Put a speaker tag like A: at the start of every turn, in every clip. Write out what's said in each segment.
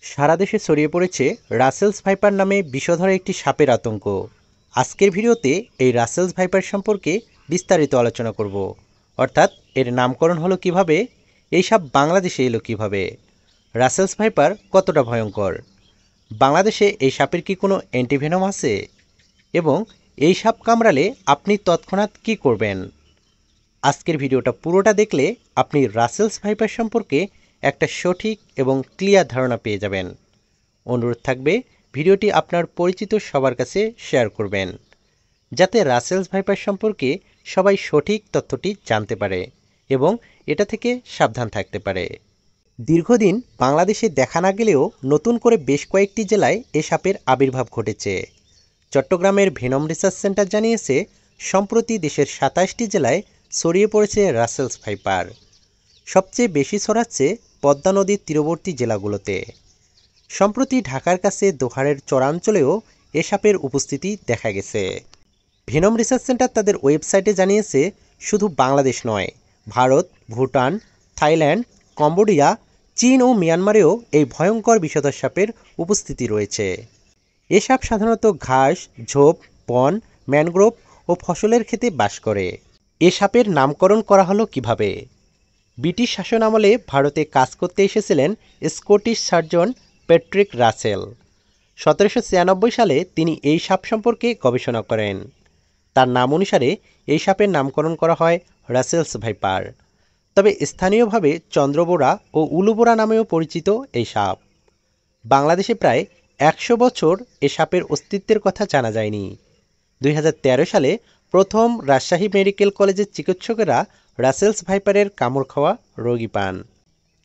A: সারা দেশে ছড়িয়ে পড়েছে রাসেলস ভাইপার নামে বিষধর একটি সাপের আতঙ্ক। আজকের ভিডিওতে এই রাসেলস ভাইপার সম্পর্কে বিস্তারিত আলোচনা করব। অর্থাৎ এর নামকরণ হলো কিভাবে, এই সাপ বাংলাদেশে এলো কিভাবে, রাসেলস ভাইপার কতটা ভয়ঙ্কর, বাংলাদেশে এই সাপের কি কোনো অ্যান্টিভেনম আছে এবং এই সাপ কামড়ালে আপনি তৎক্ষণাৎ কী করবেন। আজকের ভিডিওটা পুরোটা দেখলে আপনি রাসেলস ভাইপার সম্পর্কে একটা সঠিক এবং ক্লিয়ার ধারণা পেয়ে যাবেন। অনুরোধ থাকবে ভিডিওটি আপনার পরিচিত সবার কাছে শেয়ার করবেন, যাতে রাসেলস ভাইপার সম্পর্কে সবাই সঠিক তথ্যটি জানতে পারে এবং এটা থেকে সাবধান থাকতে পারে। দীর্ঘদিন বাংলাদেশে দেখা না গেলেও নতুন করে বেশ কয়েকটি জেলায় এ সাপের আবির্ভাব ঘটেছে। চট্টগ্রামের ভেনম রিসার্চ সেন্টার জানিয়েছে, সম্প্রতি দেশের ২৭টি জেলায় ছড়িয়ে পড়েছে রাসেলস ভাইপার। সবচেয়ে বেশি ছড়াচ্ছে পদ্মা নদীর তীরবর্তী জেলাগুলোতে। সম্প্রতি ঢাকার কাছে দোহারের চরাঞ্চলেও এ সাপের উপস্থিতি দেখা গেছে। ভেনম রিসার্চ সেন্টার তাদের ওয়েবসাইটে জানিয়েছে, শুধু বাংলাদেশ নয়, ভারত, ভুটান, থাইল্যান্ড, কম্বোডিয়া, চীন ও মিয়ানমারেও এই ভয়ঙ্কর বিষধর সাপের উপস্থিতি রয়েছে। এ সাপ সাধারণত ঘাস, ঝোপ, বন, ম্যানগ্রোভ ও ফসলের ক্ষেতে বাস করে। এ সাপের নামকরণ করা হলো কিভাবে? ব্রিটিশ শাসন আমলে ভারতে কাজ করতে এসেছিলেন স্কটিশ সার্জন প্যাট্রিক রাসেল। ১৭৯৬ সালে তিনি এই সাপ সম্পর্কে গবেষণা করেন। তার নাম অনুসারে এই সাপের নামকরণ করা হয় রাসেলস ভাইপার। তবে স্থানীয়ভাবে চন্দ্রবোরা ও উলুবোরা নামেও পরিচিত এই সাপ। বাংলাদেশে প্রায় ১০০ বছর এ সাপের অস্তিত্বের কথা জানা যায়নি। ২০১৩ সালে প্রথম রাজশাহী মেডিকেল কলেজের চিকিৎসকেরা রাসেলস ভাইপারের কামড় খাওয়া রোগী পান।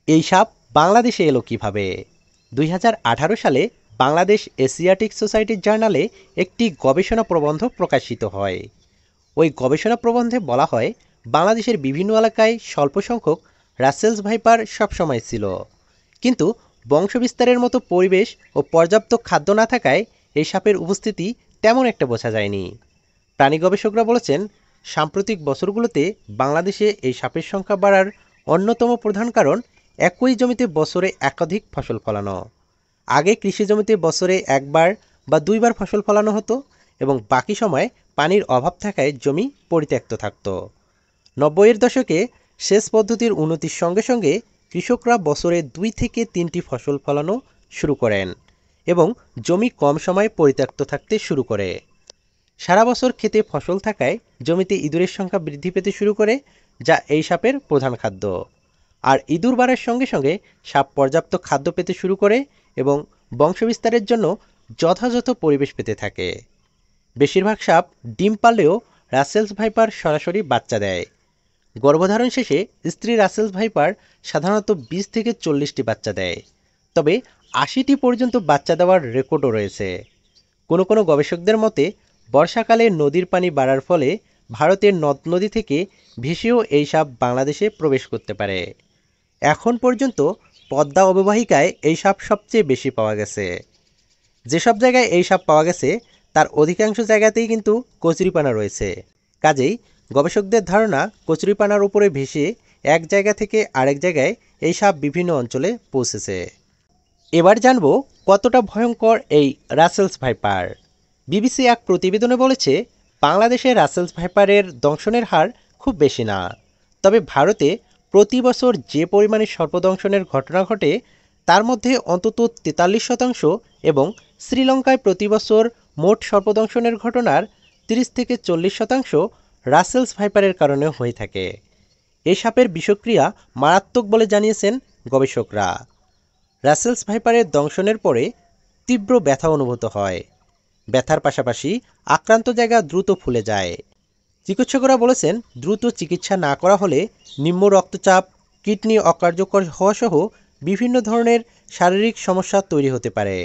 A: এই সাপ বাংলাদেশে এলো কিভাবে? ২০১৮ সালে বাংলাদেশ এশিয়াটিক সোসাইটির জার্নালে একটি গবেষণা প্রবন্ধ প্রকাশিত হয়। ওই গবেষণা প্রবন্ধে বলা হয়, বাংলাদেশের বিভিন্ন এলাকায় স্বল্প সংখ্যক রাসেলস ভাইপার সবসময় ছিল, কিন্তু বংশবিস্তারের মতো পরিবেশ ও পর্যাপ্ত খাদ্য না থাকায় এই সাপের উপস্থিতি তেমন একটা বোঝা যায়নি। প্রাণী গবেষকরা বলেছেন, সাম্প্রতিক বছরগুলোতে বাংলাদেশে এই সাপের সংখ্যা বাড়ার অন্যতম প্রধান কারণ একই জমিতে বছরে একাধিক ফসল ফলানো। আগে কৃষি জমিতে বছরে একবার বা দুইবার ফসল ফলানো হতো এবং বাকি সময় পানির অভাব থাকায় জমি পরিত্যক্ত থাকত। ৯০-এর দশকে সেচ পদ্ধতির উন্নতির সঙ্গে সঙ্গে কৃষকরা বছরে ২ থেকে ৩টি ফসল ফলানো শুরু করেন এবং জমি কম সময়ে পরিত্যক্ত থাকতে শুরু করে। সারা বছর খেতে ফসল থাকায় জমিতে ইঁদুরের সংখ্যা বৃদ্ধি পেতে শুরু করে, যা এই সাপের প্রধান খাদ্য। আর ইঁদুর বাড়ার সঙ্গে সঙ্গে সাপ পর্যাপ্ত খাদ্য পেতে শুরু করে এবং বংশবিস্তারের জন্য যথাযথ পরিবেশ পেতে থাকে। বেশিরভাগ সাপ ডিম পারলেও রাসেলস ভাইপার সরাসরি বাচ্চা দেয়। গর্ভধারণ শেষে স্ত্রী রাসেলস ভাইপার সাধারণত ২০ থেকে ৪০টি বাচ্চা দেয়, তবে ৮০টি পর্যন্ত বাচ্চা দেওয়ার রেকর্ডও রয়েছে। কোনো কোনো গবেষকদের মতে, বর্ষাকালে নদীর পানি বাড়ার ফলে ভারতের নদ নদী থেকে ভেসেও এই সাপ বাংলাদেশে প্রবেশ করতে পারে। এখন পর্যন্ত পদ্মা অববাহিকায় এই সাপ সবচেয়ে বেশি পাওয়া গেছে। যেসব জায়গায় এই সাপ পাওয়া গেছে তার অধিকাংশ জায়গাতেই কিন্তু কচুরিপানা রয়েছে। কাজেই গবেষকদের ধারণা, কচুরিপানার উপরে ভেসে এক জায়গা থেকে আরেক জায়গায় এই সাপ বিভিন্ন অঞ্চলে পৌঁছেছে। এবার জানব কতটা ভয়ঙ্কর এই রাসেলস ভাইপার। বিবিসি এক প্রতিবেদনে বলেছে, বাংলাদেশে রাসেলস ভাইপারের দংশনের হার খুব বেশি না, তবে ভারতে প্রতি বছর যে পরিমাণে সর্পদংশনের ঘটনা ঘটে তার মধ্যে অন্তত ৪৩% এবং শ্রীলঙ্কায় প্রতি বছর মোট সর্পদংশনের ঘটনার ৩০ থেকে ৪০% রাসেলস ভাইপারের কারণে হয়ে থাকে। এ সাপের বিষক্রিয়া মারাত্মক বলে জানিয়েছেন গবেষকরা। রাসেলস ভাইপারের দংশনের পরে তীব্র ব্যথা অনুভূত হয়। ব্যথার পাশাপাশি আক্রান্ত জায়গা দ্রুত ফুলে যায়। চিকিৎসকরা বলেছেন, দ্রুত চিকিৎসা না করা হলে নিম্ন রক্তচাপ, কিডনি অকার্যকর হওয়াসহ বিভিন্ন ধরনের শারীরিক সমস্যা তৈরি হতে পারে।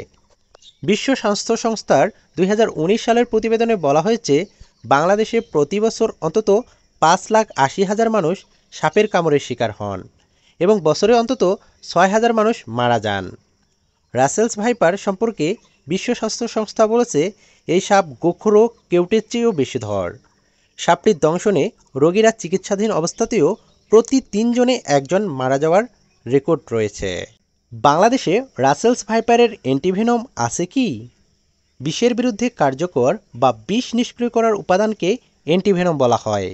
A: বিশ্ব স্বাস্থ্য সংস্থার ২০১৯ সালের প্রতিবেদনে বলা হয়েছে, বাংলাদেশে প্রতি বছর অন্তত ৫,৮০,০০০ মানুষ সাপের কামড়ের শিকার হন এবং বছরে অন্তত ৬,০০০ মানুষ মারা যান। রাসেলস ভাইপার সম্পর্কে বিশ্ব স্বাস্থ্য সংস্থা বলেছে, এই সাপ গোখরো কেউটের চেয়েও বেশি ধর। সাপটির দংশনে রোগীরা চিকিৎসাধীন অবস্থাতেও প্রতি ৩ জনে একজন মারা যাওয়ার রেকর্ড রয়েছে। বাংলাদেশে রাসেলস ভাইপারের অ্যান্টিভেনম আছে কি? বিষের বিরুদ্ধে কার্যকর বা বিষ নিষ্ক্রিয় করার উপাদানকে অ্যান্টিভেনম বলা হয়।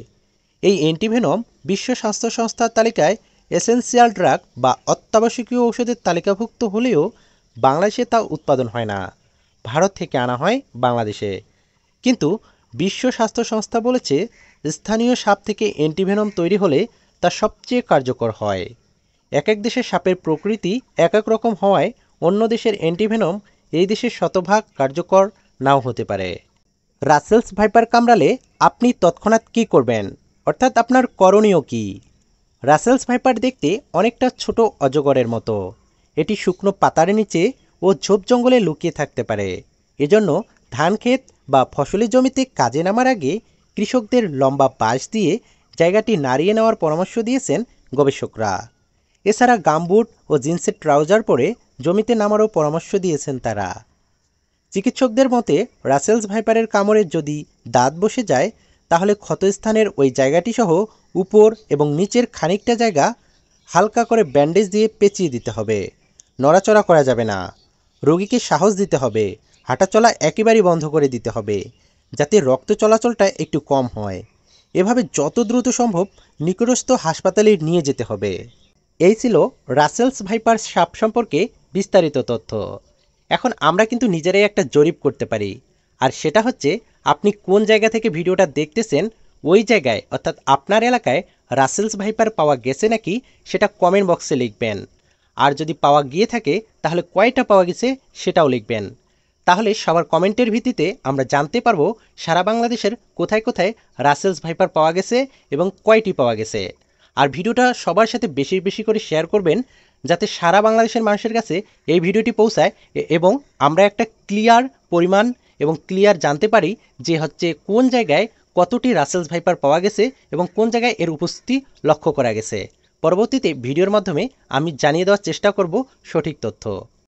A: এই অ্যান্টিভেনম বিশ্ব স্বাস্থ্য সংস্থার তালিকায় এসেনশিয়াল ড্রাগ বা অত্যাবশ্যকীয় ঔষধের তালিকাভুক্ত হলেও বাংলাদেশে তা উৎপাদন হয় না, ভারত থেকে আনা হয় বাংলাদেশে। কিন্তু বিশ্ব স্বাস্থ্য সংস্থা বলেছে স্থানীয় সাপ থেকে অ্যান্টিভেনম তৈরি হলে তা সবচেয়ে কার্যকর হয়। এক এক দেশের সাপের প্রকৃতি এক এক রকম হওয়ায় অন্য দেশের অ্যান্টিভেনম এই দেশের শতভাগ কার্যকর নাও হতে পারে। রাসেলস ভাইপার কামড়ালে আপনি তৎক্ষণাৎ কী করবেন, অর্থাৎ আপনার করণীয় কী? রাসেলস ভাইপার দেখতে অনেকটা ছোট অজগরের মতো। এটি শুকনো পাতার নিচে ও ঝোপ জঙ্গলে লুকিয়ে থাকতে পারে। এজন্য ধান ক্ষেত বা ফসলি জমিতে কাজে নামার আগে কৃষকদের লম্বা বাঁশ দিয়ে জায়গাটি নাড়িয়ে নেওয়ার পরামর্শ দিয়েছেন গবেষকরা। এছাড়া গামবুট ও জিন্সের ট্রাউজার পরে জমিতে নামারও পরামর্শ দিয়েছেন তারা। চিকিৎসকদের মতে রাসেলস ভাইপারের কামড়ে যদি দাঁত বসে যায় তাহলে ক্ষতস্থানের ওই জায়গাটি সহ উপর এবং নিচের খানিকটা জায়গা হালকা করে ব্যান্ডেজ দিয়ে পেঁচিয়ে দিতে হবে। নড়াচড়া করা যাবে না। রোগীকে সাহস দিতে হবে, হাঁটাচলা একেবারেই বন্ধ করে দিতে হবে যাতে রক্ত চলাচলটা একটু কম হয়। এভাবে যত দ্রুত সম্ভব নিকটস্থ হাসপাতালে নিয়ে যেতে হবে। এই ছিল রাসেলস ভাইপার সাপ সম্পর্কে বিস্তারিত তথ্য। এখন আমরা কিন্তু নিজেরাই একটা জরিপ করতে পারি, আর সেটা হচ্ছে আপনি কোন জায়গা থেকে ভিডিওটা দেখতেছেন ওই জায়গায় অর্থাৎ আপনার এলাকায় রাসেলস ভাইপার পাওয়া গেছে নাকি সেটা কমেন্ট বক্সে লিখবেন। আর যদি পাওয়া গিয়ে থাকে তাহলে কয়টা পাওয়া গেছে সেটাও লিখবেন। তাহলে সবার কমেন্টের ভিত্তিতে আমরা জানতে পারবো সারা বাংলাদেশের কোথায় কোথায় রাসেলস ভাইপার পাওয়া গেছে এবং কয়টি পাওয়া গেছে। আর ভিডিওটা সবার সাথে বেশি বেশি করে শেয়ার করবেন যাতে সারা বাংলাদেশের মানুষের কাছে এই ভিডিওটি পৌঁছায় এবং আমরা একটা ক্লিয়ার পরিমাণ এবং ক্লিয়ার জানতে পারি যে হচ্ছে কোন জায়গায় কতটি রাসেলস ভাইপার পাওয়া গেছে এবং কোন জায়গায় এর উপস্থিতি লক্ষ্য করা গেছে। পরবর্তীতে ভিডিওর মাধ্যমে আমি জানিয়ে দেওয়ার চেষ্টা করব সঠিক তথ্য।